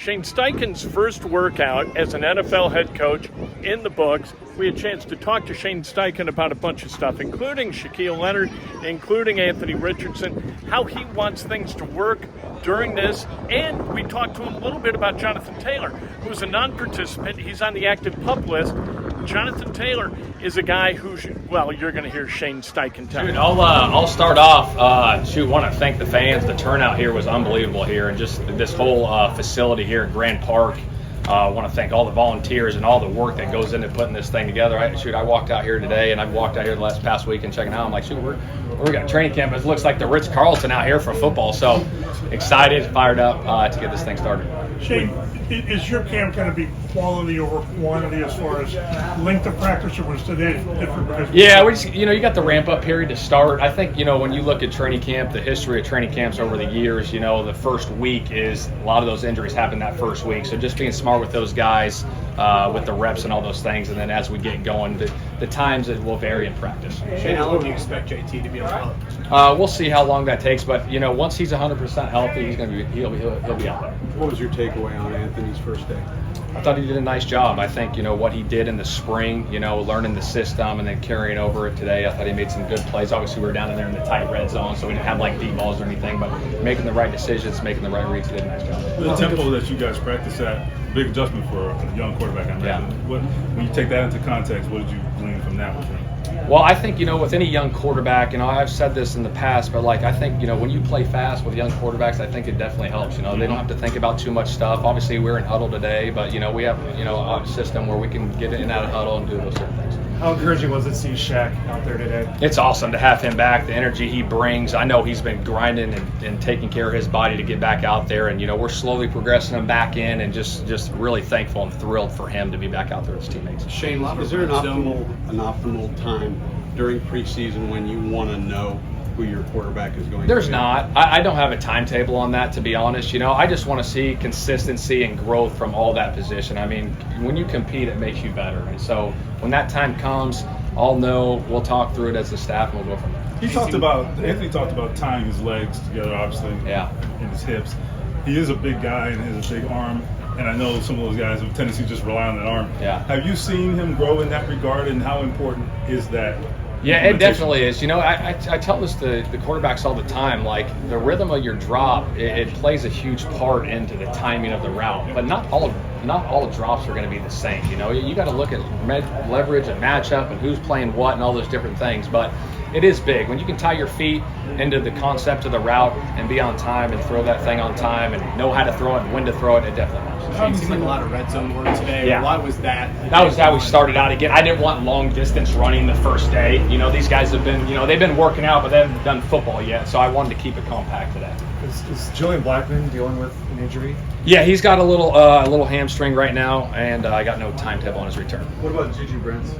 Shane Steichen's first workout as an NFL head coach in the books. We had a chance to talk to Shane Steichen about a bunch of stuff, including Shaquille Leonard, including Anthony Richardson, how he wants things to work during this, and we talked to him a little bit about Jonathan Taylor, who's a non-participant. He's on the active pup list. Jonathan Taylor is a guy who, you're going to hear Shane Steichen tell. I'll start off. Want to thank the fans. The turnout here was unbelievable here, and just this whole facility here at Grand Park. I want to thank all the volunteers and all the work that goes into putting this thing together. I walked out here today, and I've walked out here the past week and checking out. I'm like, we got a training camp. It looks like the Ritz-Carlton out here for football. So excited, fired up to get this thing started. Shane, is your camp going to be quality over quantity as far as length of practice, or was today different? Yeah, you got the ramp up period to start. I think, when you look at training camp, the history of training camps over the years, the first week is a lot of those injuries happen that first week. So just being smart with those guys, with the reps and all those things, and then as we get going, the times it will vary in practice. Shane, how long do you expect JT to be on? We'll see how long that takes, but once he's 100% healthy, he'll be out there. What was your takeaway on Anthony's first day? I thought he did a nice job. I think, what he did in the spring, learning the system and then carrying over it today, I thought he made some good plays. Obviously, we were down in there in the tight red zone, so we didn't have deep balls or anything, but making the right decisions, making the right reads, he did a nice job. The tempo that you guys practice at, big adjustment for a young quarterback. When you take that into context, what did you glean from that with him? Well, I think, with any young quarterback, I've said this in the past, but I think, when you play fast with young quarterbacks, I think it definitely helps. They don't have to think about too much stuff. Obviously, we're in huddle today, but, we have, a system where we can get in and out of huddle and do those certain things. How encouraging was it to see Shaq out there today? It's awesome to have him back, the energy he brings. I know he's been grinding and taking care of his body to get back out there, and, we're slowly progressing him back in, and just really thankful and thrilled for him to be back out there with his teammates. Shane, is there an optimal time during preseason when you want to know who your quarterback is going to be? There's not. I don't have a timetable on that, to be honest. I just want to see consistency and growth from all that position. I mean, when you compete, it makes you better. And so when that time comes, I'll know. We'll talk through it as a staff, and we'll go from there. Anthony talked about tying his legs together, obviously, and his hips. He is a big guy and has a big arm. And I know some of those guys have a tendency to just rely on that arm. Yeah. Have you seen him grow in that regard, and how important is that? Yeah, it definitely is. I tell this to the quarterbacks all the time, the rhythm of your drop, it plays a huge part into the timing of the route. But not all drops are going to be the same. You got to look at leverage and matchup and who's playing what and all those different things. But it is big. When you can tie your feet into the concept of the route and be on time and throw that thing on time and know how to throw it and when to throw it, it definitely helps. It seemed like a lot of red zone work today. Yeah. Why was that? That was how we started out again. I didn't want long distance running the first day. These guys have been, they've been working out, but they haven't done football yet. So I wanted to keep it compact today. Is Julian Blackman dealing with an injury? Yeah, he's got a little hamstring right now, and I got no timetable on his return. What about Juju Brents?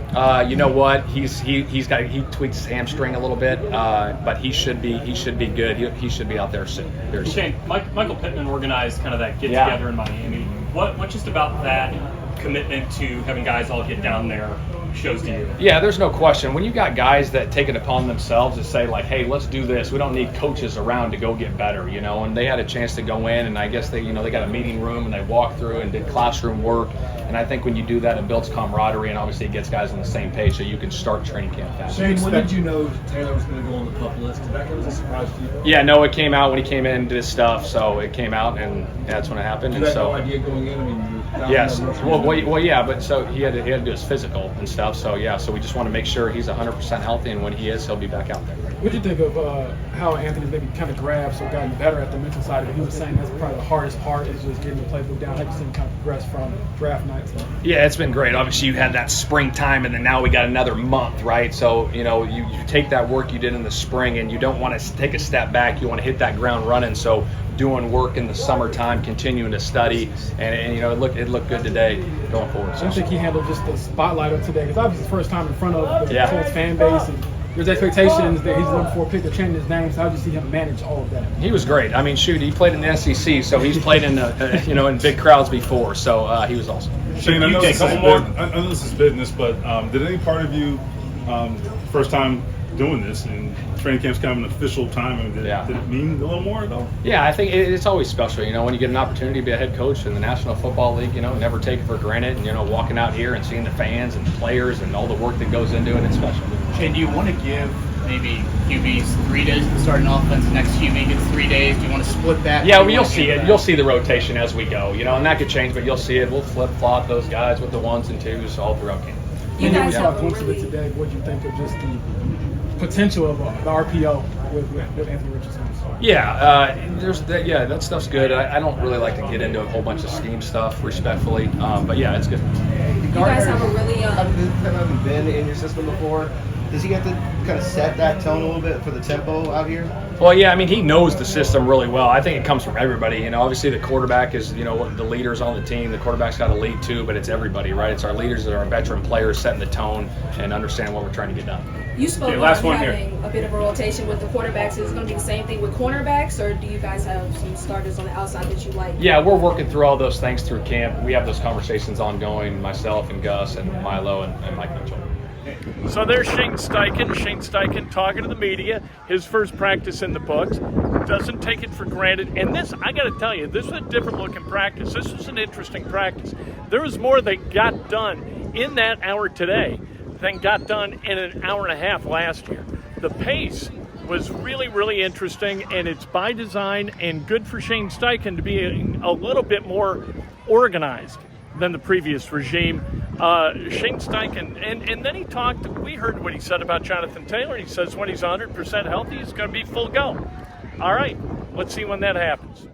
You know what? He tweaked his hamstring a little bit, but he should be good. He should be out there soon. Shane, Michael Pittman organized kind of that get together in Miami. What just about that commitment to having guys all get down there shows to you? Yeah, there's no question. When you got guys that take it upon themselves to say hey, let's do this. We don't need coaches around to go get better, and they had a chance to go in, and I guess they got a meeting room and they walked through and did classroom work. And I think when you do that, it builds camaraderie, and obviously it gets guys on the same page so you can start training camp fast. Shane, when did you know Taylor was going to go on the pup list? Did that come as a surprise to you? Yeah, no, it came out when he came in and did his stuff, so it came out, and that's when it happened. You had no idea going in? I mean, yes. Well, yeah, but so he had to do his physical and stuff. So we just want to make sure he's 100% healthy, and when he is, he'll be back out there. What do you think of how Anthony maybe kind of grabbed or gotten better at the mental side of it? He was saying that's probably the hardest part is just getting the playbook down. How do you see him kind of progress from draft night? Yeah, it's been great. Obviously, you had that springtime, and then now we got another month, right? So, you take that work you did in the spring, and you don't want to take a step back. You want to hit that ground running. So doing work in the summertime, continuing to study, and it looked good today going forward. I think he handled just the spotlight of today, because obviously it's the first time in front of the Colts fan base, and there's expectations that he's the number 4 pick. They're changing his name, so how do you see him manage all of that? He was great. I mean, he played in the SEC, so he's played in in big crowds before, so he was awesome. Shane, I know this is business, but did any part of you, first time doing this, and training camp's kind of an official time. I mean, did it mean a little more at all? Yeah, I think it's always special. You know, when you get an opportunity to be a head coach in the National Football League, you know, never take it for granted. And, you know, walking out here and seeing the fans and the players and all the work that goes into it, it's special. Shane, do you want to give maybe QBs 3 days to start an offense, the next QB gets 3 days? Do you want to split that? Yeah, well, you'll see it. You'll see the rotation as we go, you know, and that could change, but you'll see it. We'll flip-flop those guys with the 1s and 2s all throughout camp. You guys saw a glimpse of it today. What do you think of just the potential of the RPO with Anthony Richardson? Yeah, that stuff's good. I don't really like to get into a whole bunch of scheme stuff, respectfully, but yeah, it's good. You guys have a really haven't been in your system before. Does he have to kind of set that tone a little bit for the tempo out here? Well, yeah, I mean, he knows the system really well. I think it comes from everybody. You know, obviously the quarterback is, you know, the leaders on the team. The quarterback's got to lead too, but it's everybody, right? It's our leaders that are our veteran players setting the tone and understand what we're trying to get done. You spoke about having a bit of a rotation with the quarterbacks. Is it going to be the same thing with cornerbacks, or do you guys have some starters on the outside that you like? Yeah, we're working through all those things through camp. We have those conversations ongoing, myself and Gus and Milo and Mike Mitchell. So there's Shane Steichen. Shane Steichen talking to the media. His first practice in the books. Doesn't take it for granted. And this, I got to tell you, this was a different looking practice. This was an interesting practice. There was more that got done in that hour today than got done in an hour and a half last year. The pace was really, really interesting, and it's by design and good for Shane Steichen to be a little bit more organized than the previous regime. Shane Steichen, and then he talked, we heard what he said about Jonathan Taylor. He says when he's 100% healthy, he's going to be full go. All right, let's see when that happens.